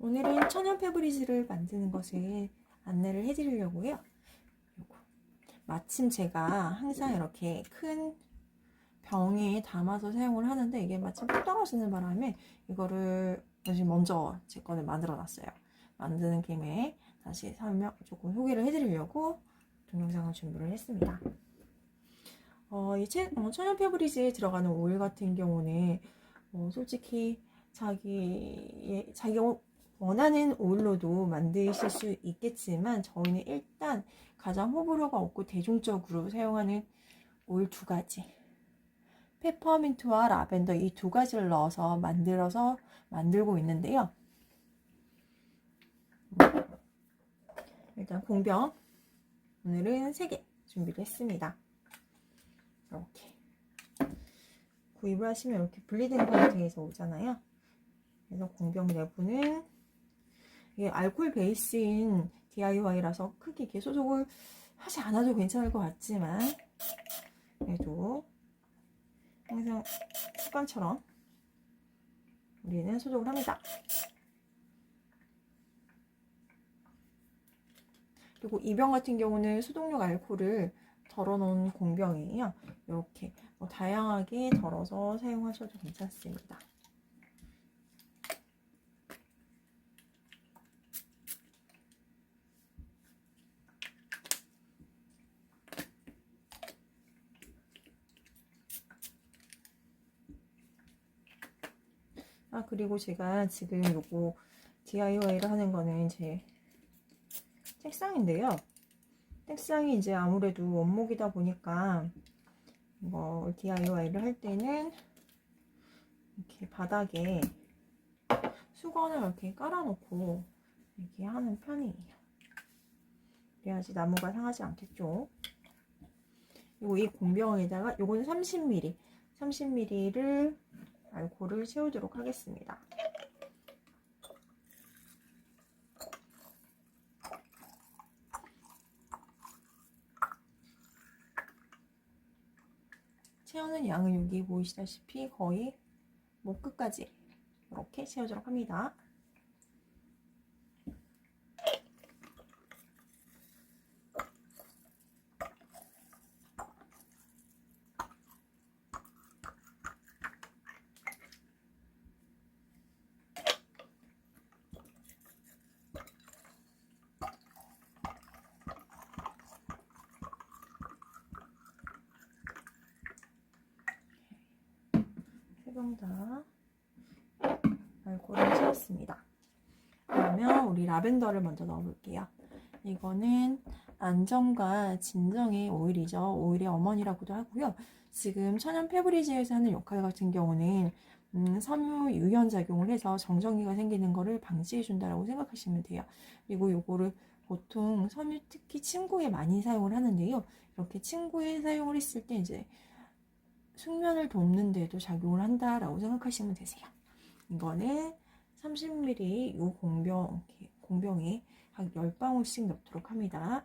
오늘은 천연 페브리즈를 만드는 것을 안내를 해드리려고 해요. 마침 제가 항상 이렇게 큰 병에 담아서 사용을 하는데 이게 마침 뚝 떨어지는 바람에 이거를 다시 먼저 제 거를 만들어 놨어요. 만드는 김에 다시 조금 소개를 해드리려고 동영상을 준비를 했습니다. 천연 페브리즈에 들어가는 오일 같은 경우는 솔직히 자기 원하는 오일로도 만드실 수 있겠지만 저희는 일단 가장 호불호가 없고 대중적으로 사용하는 오일 두 가지, 페퍼민트와 라벤더 이 두 가지를 넣어서 만들고 있는데요. 일단 공병 오늘은 3개 준비를 했습니다. 이렇게 구입을 하시면 이렇게 분리된 상태에서 오잖아요. 그래서 공병 내부는 이게 알코올 베이스인 DIY라서 크게 이렇게 소독을 하지 않아도 괜찮을 것 같지만 그래도 항상 습관처럼 우리는 소독을 합니다. 그리고 이 병 같은 경우는 소독용 알코올을 덜어놓은 공병이에요. 이렇게 다양하게 덜어서 사용하셔도 괜찮습니다. 그리고 제가 지금 요거 DIY를 하는 거는 제 책상인데요. 책상이 이제 아무래도 원목이다 보니까 DIY를 할 때는 이렇게 바닥에 수건을 이렇게 깔아놓고 이렇게 하는 편이에요. 그래야지 나무가 상하지 않겠죠. 그리고 이 공병에다가 요거는 30ml를 알코올을 채우도록 하겠습니다. 채우는 양은 여기 보이시다시피 거의 목 끝까지 이렇게 채우도록 합니다. 세 병 다 알코올을 채웠습니다. 그러면 우리 라벤더를 먼저 넣어볼게요. 이거는 안정과 진정의 오일이죠. 오일의 어머니라고도 하고요. 지금 천연 페브리즈에서 하는 역할 같은 경우는 섬유 유연 작용을 해서 정전기가 생기는 것을 방지해 준다라고 생각하시면 돼요. 그리고 요거를 보통 섬유 특히 침구에 많이 사용을 하는데요. 이렇게 침구에 사용을 했을 때 이제 숙면을 돕는 데도 작용을 한다라고 생각하시면 되세요. 이거는 30ml 요 공병에 한 10방울씩 넣도록 합니다.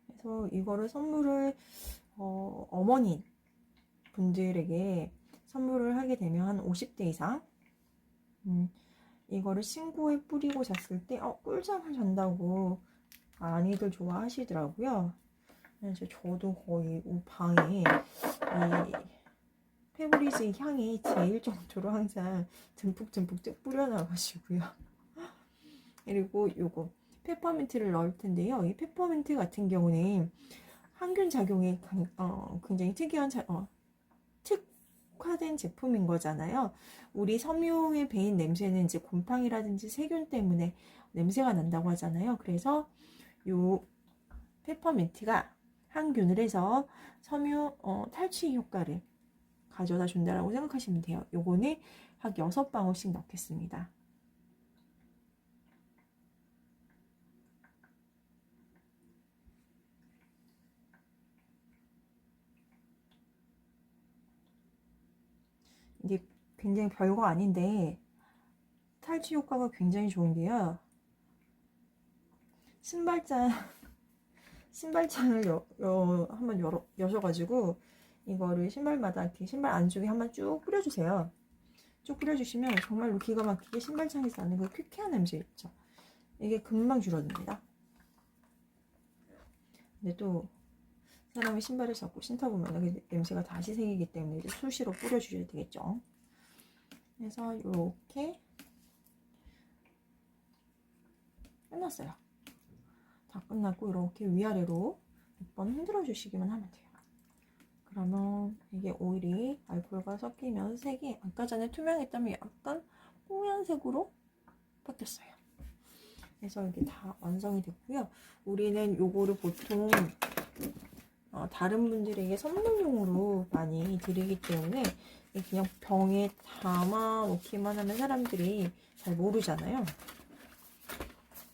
그래서 이거를 선물을 어머니 분들에게 선물을 하게 되면 한 50대 이상 이거를 친구에 뿌리고 잤을 때 꿀잠을 잔다고 많이들 좋아하시더라고요. 그래서 저도 거의 방에 이 페브리즈 향이 제일 정도로 항상 듬뿍듬뿍 뿌려놔가지고요. 그리고 요거 페퍼민트를 넣을 텐데요. 이 페퍼민트 같은 경우는 항균 작용이 굉장히 특화된 제품인 거잖아요. 우리 섬유에 배인 냄새는 이제 곰팡이라든지 세균 때문에 냄새가 난다고 하잖아요. 그래서 요 페퍼민트가 항균을 해서 섬유 탈취 효과를 가져다 준다라고 생각하시면 돼요. 요거는 한 6방울씩 넣겠습니다. 이게 굉장히 별거 아닌데 탈취 효과가 굉장히 좋은 게요. 신발장을 한번 여셔가지고 이거를 신발마다 이렇게 신발 안쪽에 한번 쭉 뿌려주세요. 쭉 뿌려주시면 정말로 기가 막히게 신발장에서 나는 그 퀴퀴한 냄새 있죠. 이게 금방 줄어듭니다. 근데 또 사람이 신발을 자꾸 신다 보면 그 냄새가 다시 생기기 때문에 이제 수시로 뿌려주셔야 되겠죠. 그래서 이렇게 끝났어요. 다 끝났고 이렇게 위아래로 몇 번 흔들어 주시기만 하면 돼요. 그러면 이게 오일이 알코올과 섞이면서 색이 아까 전에 투명했다면 약간 뽀얀색으로 바뀌었어요. 그래서 이게 다 완성이 됐고요. 우리는 요거를 보통 다른 분들에게 선물용으로 많이 드리기 때문에 그냥 병에 담아 놓기만 하면 사람들이 잘 모르잖아요.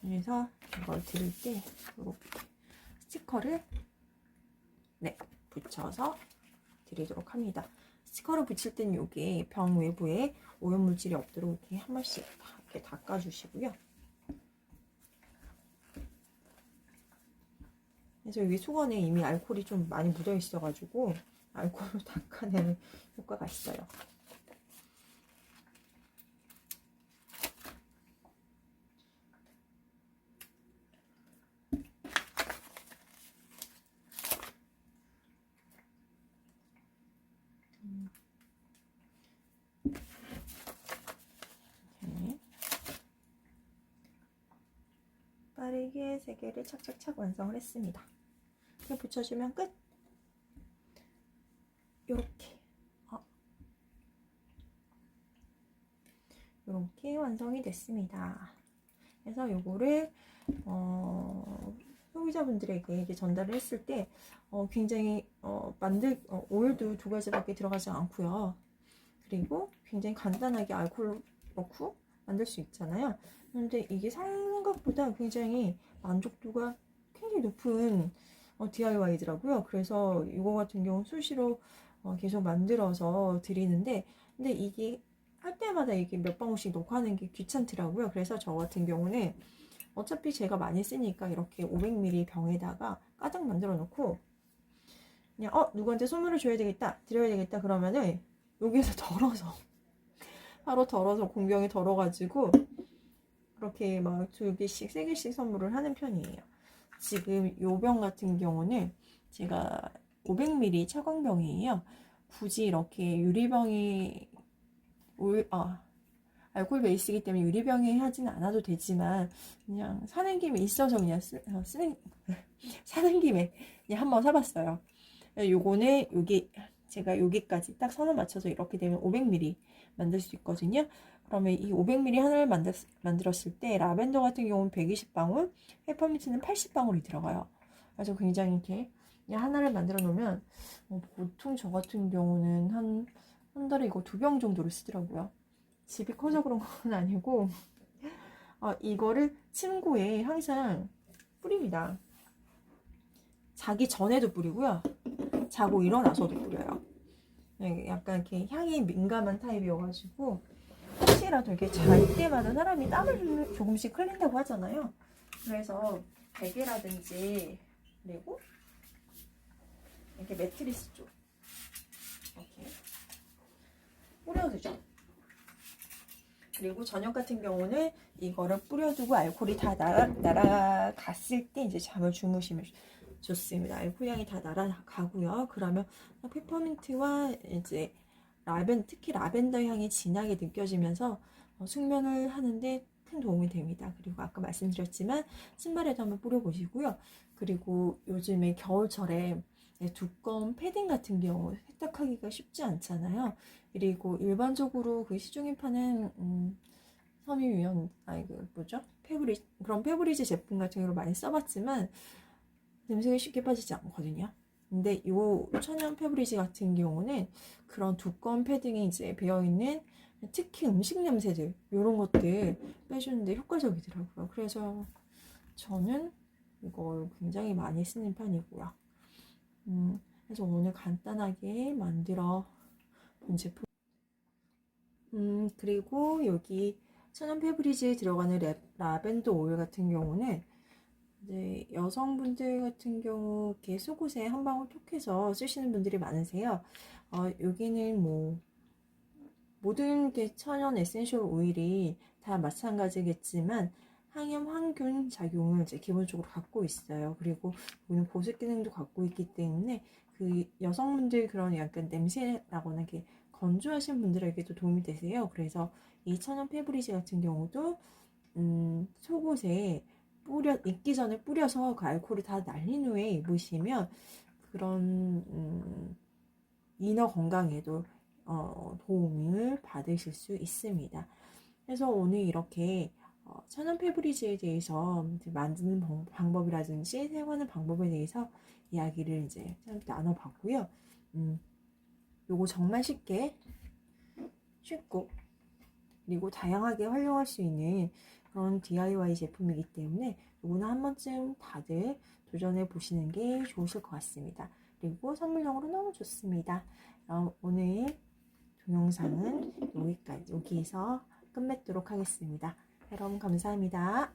그래서 이걸 드릴 때 이렇게 스티커를 붙여서 드리도록 합니다. 스티커를 붙일 땐 요게 병 외부에 오염물질이 없도록 이렇게 한 번씩 이렇게 닦아주시고요. 그래서 여기 수건에 이미 알코올이 좀 많이 묻어 있어가지고 알코올로 닦아내는 효과가 있어요. 빠르게 3개를 착착착 완성을 했습니다. 이렇게 붙여주면 끝! 이렇게 완성이 됐습니다. 그래서 요거를 소비자분들에게 이제 전달을 했을 때 굉장히 오일도 2가지밖에 들어가지 않고요. 그리고 굉장히 간단하게 알코올 넣고 만들 수 있잖아요. 그런데 이게 생각보다 굉장히 만족도가 굉장히 높은 DIY더라고요. 그래서 이거 같은 경우 수시로 계속 만들어서 드리는데, 근데 이게 할 때마다 이게 몇 방울씩 넣고 하는 게 귀찮더라고요. 그래서 저 같은 경우는 어차피 제가 많이 쓰니까 이렇게 500ml 병에다가 가득 만들어 놓고 그냥 누구한테 선물을 줘야 되겠다, 드려야 되겠다 그러면은 여기에서 덜어서 바로 덜어서 공병에 덜어가지고 그렇게 막 2개씩 3개씩 선물을 하는 편이에요. 지금 요 병 같은 경우는 제가 500ml 차광병이에요. 굳이 이렇게 유리병이 알코올 베이스이기 때문에 유리병에 하지는 않아도 되지만 그냥 사는 김에 있어서 그냥 사는 김에 그냥 한번 사봤어요. 요거는 제가 여기까지 딱 선을 맞춰서 이렇게 되면 500ml 만들 수 있거든요. 그러면 이 500ml 하나를 만들었을 때 라벤더 같은 경우는 120방울, 페퍼민트는 80방울이 들어가요. 그래서 굉장히 이렇게 그냥 하나를 만들어 놓으면 보통 저 같은 경우는 한 달에 이거 2병 정도를 쓰더라고요. 집이 커서 그런 건 아니고 이거를 침구에 항상 뿌립니다. 자기 전에도 뿌리고요. 자고 일어나서도 뿌려요. 약간 이렇게 향이 민감한 타입이어가지고 혹시라도 이렇게 잘 때마다 사람이 땀을 조금씩 흘린다고 하잖아요. 그래서 베개라든지 그리고 이렇게 매트리스 쪽 이렇게 뿌려두죠. 그리고 저녁 같은 경우는 이거를 뿌려두고 알코올이 다 날아갔을 때 이제 잠을 주무시면 좋습니다. 알코올 향이 다 날아가고요. 그러면 페퍼민트와 이제 특히 라벤더 향이 진하게 느껴지면서 숙면을 하는데 큰 도움이 됩니다. 그리고 아까 말씀드렸지만 신발에도 한번 뿌려보시고요. 그리고 요즘에 겨울철에 두꺼운 패딩 같은 경우 세탁하기가 쉽지 않잖아요. 그리고 일반적으로 그 시중에 파는 섬유유연 그런 페브리즈 제품 같은 경우를 많이 써봤지만 냄새가 쉽게 빠지지 않거든요. 근데 요 천연 페브리즈 같은 경우는 그런 두꺼운 패딩에 이제 배어있는 특히 음식 냄새들 이런 것들 빼주는데 효과적이더라고요. 그래서 저는 이걸 굉장히 많이 쓰는 편이고요. 그래서 오늘 간단하게 만들어 본 제품. 그리고 여기 천연 페브리즈에 들어가는 라벤더 오일 같은 경우는 이제 여성분들 같은 경우 이렇게 속옷에 한 방울 톡해서 쓰시는 분들이 많으세요. 여기는 뭐 모든 게 천연 에센셜 오일이 다 마찬가지겠지만 항염 항균 작용을 이제 기본적으로 갖고 있어요. 그리고 우리는 보습 기능도 갖고 있기 때문에 그 여성분들 그런 약간 냄새 나거나 이렇게 건조하신 분들에게도 도움이 되세요. 그래서 이 천연 페브리즈 같은 경우도 속옷에 입기 전에 뿌려서 그 알코올을 다 날린 후에 입으시면 그런 이너 건강에도 도움을 받으실 수 있습니다. 그래서 오늘 이렇게 천연 페브리즈에 대해서 만드는 방법이라든지 사용하는 방법에 대해서 이야기를 이제 나눠봤고요. 요거 정말 쉽고 그리고 다양하게 활용할 수 있는 그런 DIY 제품이기 때문에 요거는 한 번쯤 다들 도전해 보시는 게 좋으실 것 같습니다. 그리고 선물용으로 너무 좋습니다. 오늘 동영상은 여기에서 끝맺도록 하겠습니다. 여러분 감사합니다.